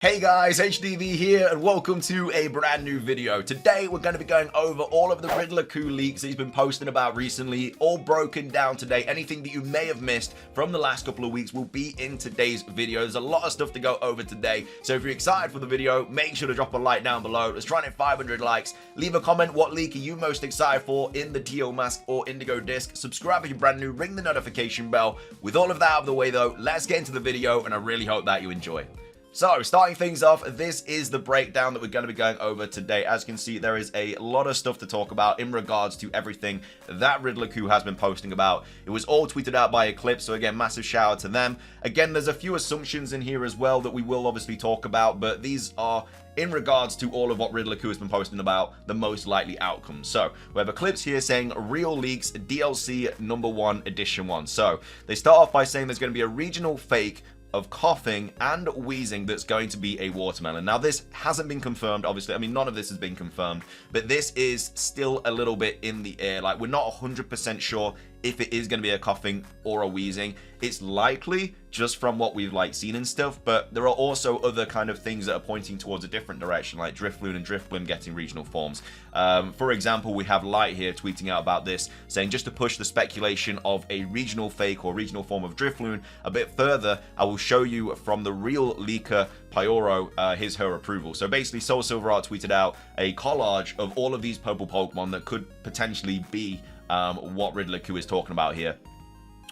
Hey guys, HDvee here and welcome to a brand new video. Today we're going to be going over all of the RiddlerCoo leaks that he's been posting about recently, all broken down today. Anything that you may have missed from the last couple of weeks will be in today's video. There's a lot of stuff to go over today, so if you're excited for the video, make sure to drop a like down below. Let's try and hit 500 likes. Leave a comment, what leak are you most excited for in the Teal Mask or Indigo disc. Subscribe if you're brand new, ring the notification bell. With all of that out of the way though, let's get into the video and I really hope that you enjoy. So, starting things off, this is the breakdown that we're going to be going over today. As you can see, there is a lot of stuff to talk about in regards to everything that RiddlerCoo has been posting about. It was all tweeted out by Eclipse, so again, massive shout out to them. Again, there's a few assumptions in here as well that we will obviously talk about, but these are in regards to all of what RiddlerCoo has been posting about, the most likely outcomes. So, we have Eclipse here saying, Real Leaks DLC number 1 edition 1. So, they start off by saying there's going to be a regional fake of coughing and wheezing that's going to be a watermelon. Now this hasn't been confirmed, obviously. I mean, none of this has been confirmed, but this is still a little bit in the air. Like, we're not 100% sure if it is going to be a coughing or a wheezing. It's likely just from what we've seen and stuff, but there are also other kind of things that are pointing towards a different direction, like DRIFLOON and DRIFLOON getting regional forms. For example, we have Light here tweeting out about this, saying just to push the speculation of a regional fake or regional form of DRIFLOON a bit further, I will show you from the real leaker Pyoro her approval. So basically, Soul Silver Art tweeted out a collage of all of these purple Pokemon that could potentially be what RiddlerCoo is talking about here.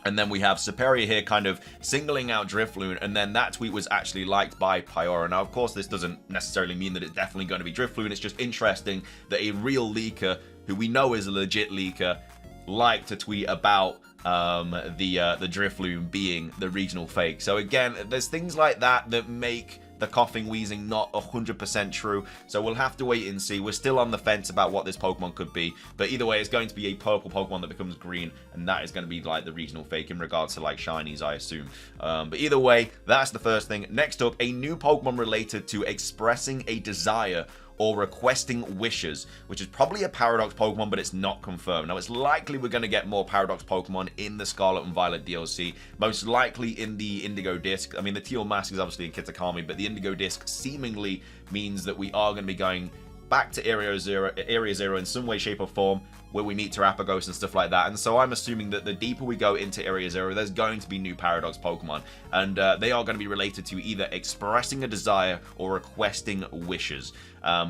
And then we have Superior here kind of singling out DRIFLOON, and then that tweet was actually liked by Pyoro. Now, of course, this doesn't necessarily mean that it's definitely going to be DRIFLOON. It's just interesting that a real leaker, who we know is a legit leaker, liked to tweet about the DRIFLOON being the regional fake. So again, there's things like that that make the coughing, wheezing not 100% true, so we'll have to wait and see. We're still on the fence about what this Pokemon could be, but either way, it's going to be a purple Pokemon that becomes green, and that is going to be like the regional fake in regards to like shinies, I assume. But either way, that's the first thing. Next up, a new Pokemon related to expressing a desire or requesting wishes, which is probably a Paradox Pokemon, but it's not confirmed. Now, it's likely we're going to get more Paradox Pokemon in the Scarlet and Violet DLC, most likely in the Indigo disc. I mean, the Teal Mask is obviously in Kitakami, but the Indigo disc seemingly means that we are going to be going back to Area Zero in some way, shape, or form, where we meet Terapagos and stuff like that. And so I'm assuming that the deeper we go into Area Zero, there's going to be new Paradox Pokemon, and they are going to be related to either expressing a desire or requesting wishes.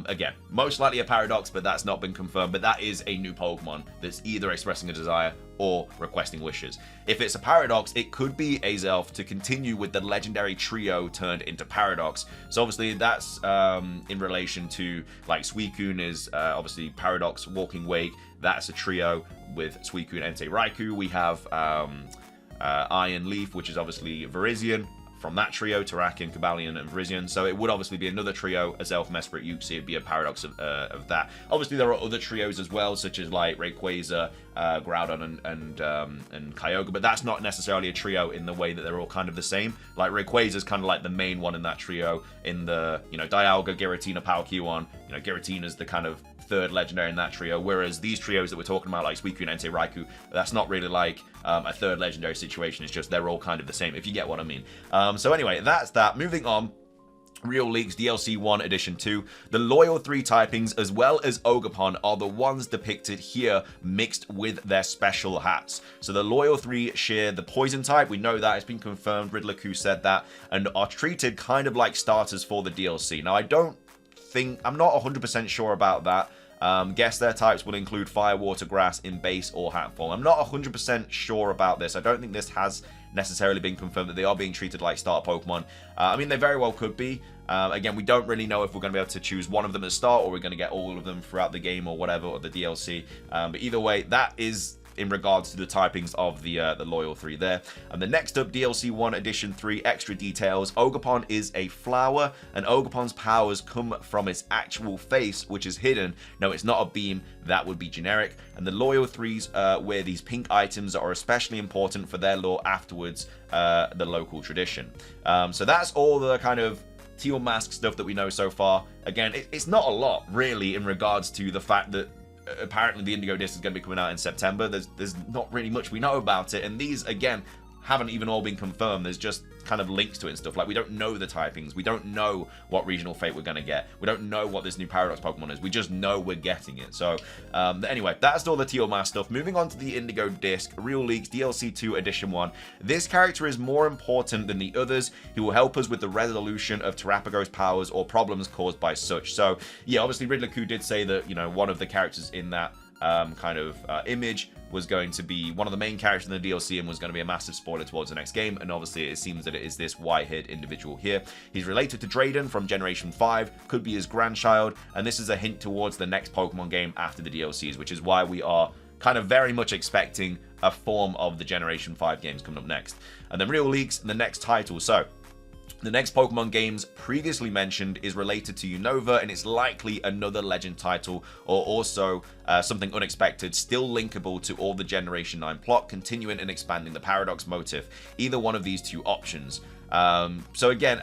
Again, most likely a Paradox, but that's not been confirmed, but that is a new Pokemon that's either expressing a desire or requesting wishes. If it's a Paradox, it could be Azelf to continue with the legendary trio turned into Paradox. So obviously that's in relation to, like, Suicune is obviously Paradox Walking Wake. That's a trio with Suicune, Entei, Raikou. We have Iron Leaf, which is obviously Virizion. From that trio, Terrakion, Cobalion, and Virizion. So it would obviously be another trio, Azelf, Mesprit, Uxie. It'd be a Paradox of that. Obviously, there are other trios as well, such as like Rayquaza, Groudon, and Kyogre, but that's not necessarily a trio in the way that they're all kind of the same. Like, Rayquaza is kind of like the main one in that trio. In the, Dialga, Giratina, Palkia, Giratina's the kind of third legendary in that trio, whereas these trios that we're talking about, like Suicune, Entei, Raikou, that's not really like a third legendary situation. It's just they're all kind of the same, if you get what I mean. So anyway, that's that. Moving on. Real Leaks DLC 1 Edition 2. The Loyal 3 typings as well as Ogerpon are the ones depicted here mixed with their special hats. So the Loyal 3 share the Poison type, we know that, it's been confirmed, RiddlerCoo said that, and are treated kind of like starters for the DLC. Now, I'm not 100% sure about that. Guess their types will include Fire, Water, Grass in base or hat form. I'm not 100% sure about this. I don't think this has necessarily been confirmed that they are being treated like starter Pokemon. I mean, they very well could be. Again, we don't really know if we're going to be able to choose one of them at start, or we're going to get all of them throughout the game or whatever, or the DLC. But either way, that is in regards to the typings of the Loyal 3 there. And the next up, DLC 1 Edition 3 extra details. Ogerpon is a flower, and Ogerpon's powers come from its actual face, which is hidden. No, it's not a beam. That would be generic. And the Loyal 3s wear these pink items that are especially important for their lore afterwards, the local tradition. So that's all the kind of Teal Mask stuff that we know so far. Again, it's not a lot, really, in regards to the fact that apparently the Indigo disc is going to be coming out in September. There's not really much we know about it, and these, again, haven't even all been confirmed. There's just kind of links to it and stuff. Like, we don't know the typings. We don't know what regional fate we're going to get. We don't know what this new Paradox Pokemon is. We just know we're getting it. So, anyway, that's all the Teal Mask stuff. Moving on to the Indigo Disc, Real Leaks, DLC 2, Edition 1. This character is more important than the others. He will help us with the resolution of Terrapago's powers or problems caused by such. So, yeah, obviously, Riddler-Ku did say that, you know, one of the characters in that image was going to be one of the main characters in the DLC and was going to be a massive spoiler towards the next game, and obviously it seems that it is this white-haired individual here. He's related to Drayden from Generation 5, could be his grandchild, and this is a hint towards the next Pokemon game after the DLCs, which is why we are kind of very much expecting a form of the Generation 5 games coming up next. And then Real Leaks, the next title. So, the next Pokemon games previously mentioned is related to Unova, and it's likely another Legend title, or also something unexpected, still linkable to all the Generation 9 plot, continuing and expanding the Paradox motif. Either one of these two options. So again,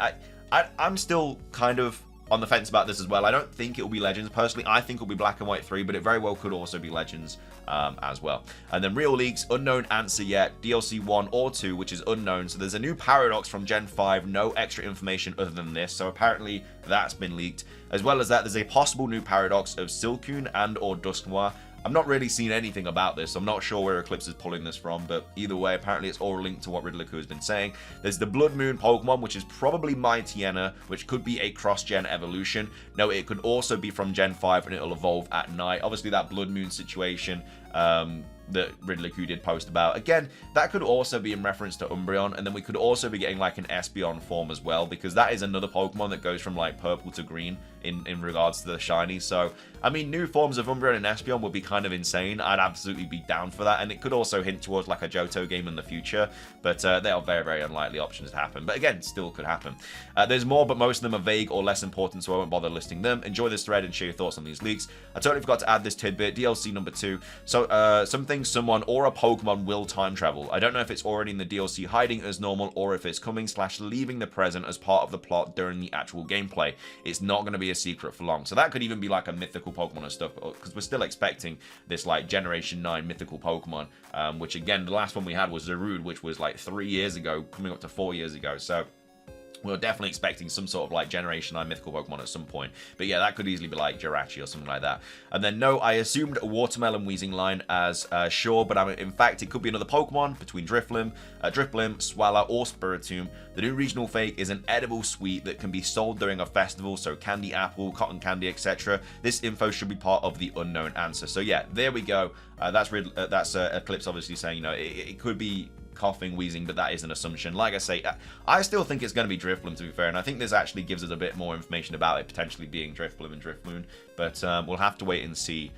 I'm still kind of on the fence about this as well. I don't think it will be Legends. Personally, I think it will be Black and White 3, but it very well could also be Legends as well. And then Real Leaks, unknown answer yet. DLC 1 or 2, which is unknown. So there's a new Paradox from Gen 5, no extra information other than this. So apparently that's been leaked. As well as that, there's a possible new Paradox of Silcoon and or Dusknoir. I'm not really seeing anything about this. I'm not sure where Eclipse is pulling this from, but either way, apparently it's all linked to what Riddler-Ku has been saying. There's the Blood Moon Pokemon, which is probably Mightyena, which could be a cross-gen evolution. No, it could also be from Gen 5, and it'll evolve at night. Obviously, that Blood Moon situation that Riddler-Ku did post about. Again, that could also be in reference to Umbreon, and then we could also be getting like an Espeon form as well, because that is another Pokemon that goes from like purple to green in regards to the shiny. So, I mean, new forms of Umbreon and Espeon would be kind of insane. I'd absolutely be down for that, and it could also hint towards like a Johto game in the future, but they are very, very unlikely options to happen. But again, still could happen. There's more, but most of them are vague or less important, so I won't bother listing them. Enjoy this thread and share your thoughts on these leaks. I totally forgot to add this tidbit, DLC number 2. So, something, someone, or a Pokemon will time travel. I don't know if it's already in the DLC hiding as normal, or if it's coming / leaving the present as part of the plot during the actual gameplay. It's not going to be a secret for long. So that could even be like a mythical Pokemon and stuff, because we're still expecting this like Generation 9 mythical Pokemon, which again, the last one we had was Zarude, which was like 3 years ago, coming up to 4 years ago. So we're definitely expecting some sort of like Generation 9 mythical Pokemon at some point. But yeah, that could easily be like Jirachi or something like that. And then no, I assumed a Watermelon Weezing line as sure, but in fact it could be another Pokemon between Drifloon, Swallow, or Spiritomb. The new regional fake is an edible sweet that can be sold during a festival, so candy apple, cotton candy, etc. This info should be part of the unknown answer. So yeah, there we go. That's Eclipse obviously saying, you know, it could be coughing, wheezing, but that is an assumption. Like I say, I still think it's going to be Drifloon, to be fair, and I think this actually gives us a bit more information about it potentially being Drifloon and Drifloon, but we'll have to wait and see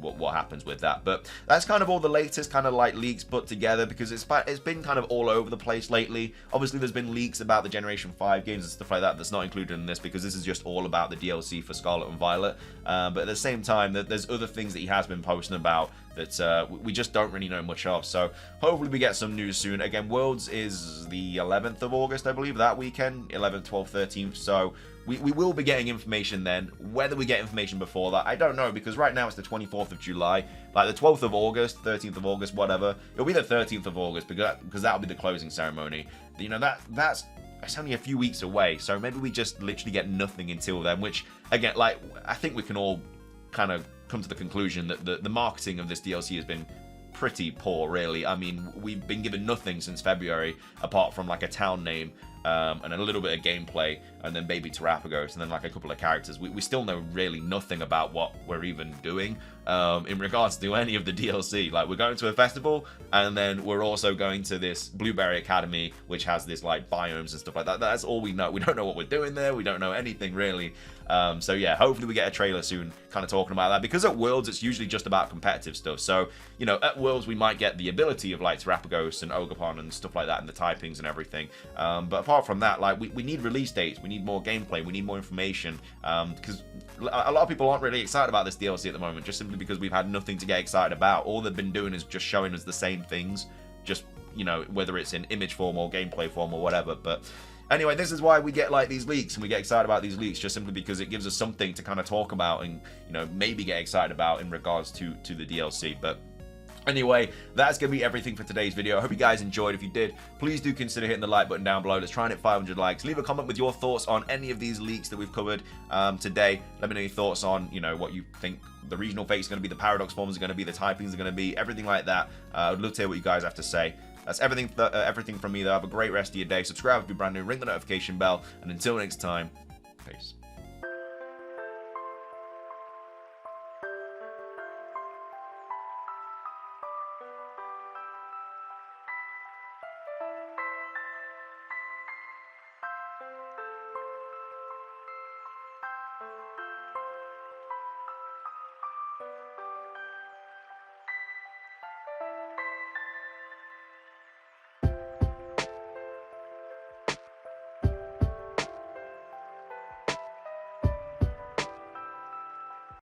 what happens with that. But that's kind of all the latest kind of like leaks put together, because it's been kind of all over the place lately. Obviously there's been leaks about the Generation 5 games and stuff like that that's not included in this, because this is just all about the DLC for Scarlet and Violet, but at the same time there's other things that he has been posting about that we just don't really know much of. So hopefully we get some news soon. Again, Worlds is the 11th of August, I believe, that weekend, 11th, 12th, 13th, so we will be getting information then. Whether we get information before that, I don't know, because right now it's the 24th of July. Like the 12th of August, 13th of August, whatever. It'll be the 13th of August, because that'll be the closing ceremony. You know, that's only a few weeks away, so maybe we just literally get nothing until then, which, again, like, I think we can all kind of come to the conclusion that the marketing of this DLC has been pretty poor, really. I mean, we've been given nothing since February, apart from like a town name, and a little bit of gameplay, and then Baby Terrapagos, and then like a couple of characters. We still know really nothing about what we're even doing in regards to any of the DLC. Like, we're going to a festival, and then we're also going to this Blueberry Academy, which has this like biomes and stuff like that. That's all we know. We don't know what we're doing there. We don't know anything really. So yeah, hopefully we get a trailer soon kind of talking about that, because at Worlds it's usually just about competitive stuff. So, you know, at Worlds we might get the ability of like Terrapagos and Ogerpon and stuff like that, and the typings and everything, but apart from that, like, we need release dates, we need more gameplay, we need more information, because a lot of people aren't really excited about this DLC at the moment, just simply because we've had nothing to get excited about. All they've been doing is just showing us the same things, just, you know, whether it's in image form or gameplay form or whatever. But anyway, this is why we get like these leaks, and we get excited about these leaks, just simply because it gives us something to kind of talk about and, you know, maybe get excited about in regards to the DLC. But Anyway, that's going to be everything for today's video. I hope you guys enjoyed. If you did, please do consider hitting the like button down below. Let's try and hit 500 likes. Leave a comment with your thoughts on any of these leaks that we've covered today. Let me know your thoughts on, you know, what you think the regional fates are going to be, the paradox forms are going to be, the typings are going to be, everything like that. I'd love to hear what you guys have to say. That's everything from me, though. Have a great rest of your day. Subscribe if you're brand new. Ring the notification bell. And until next time, peace.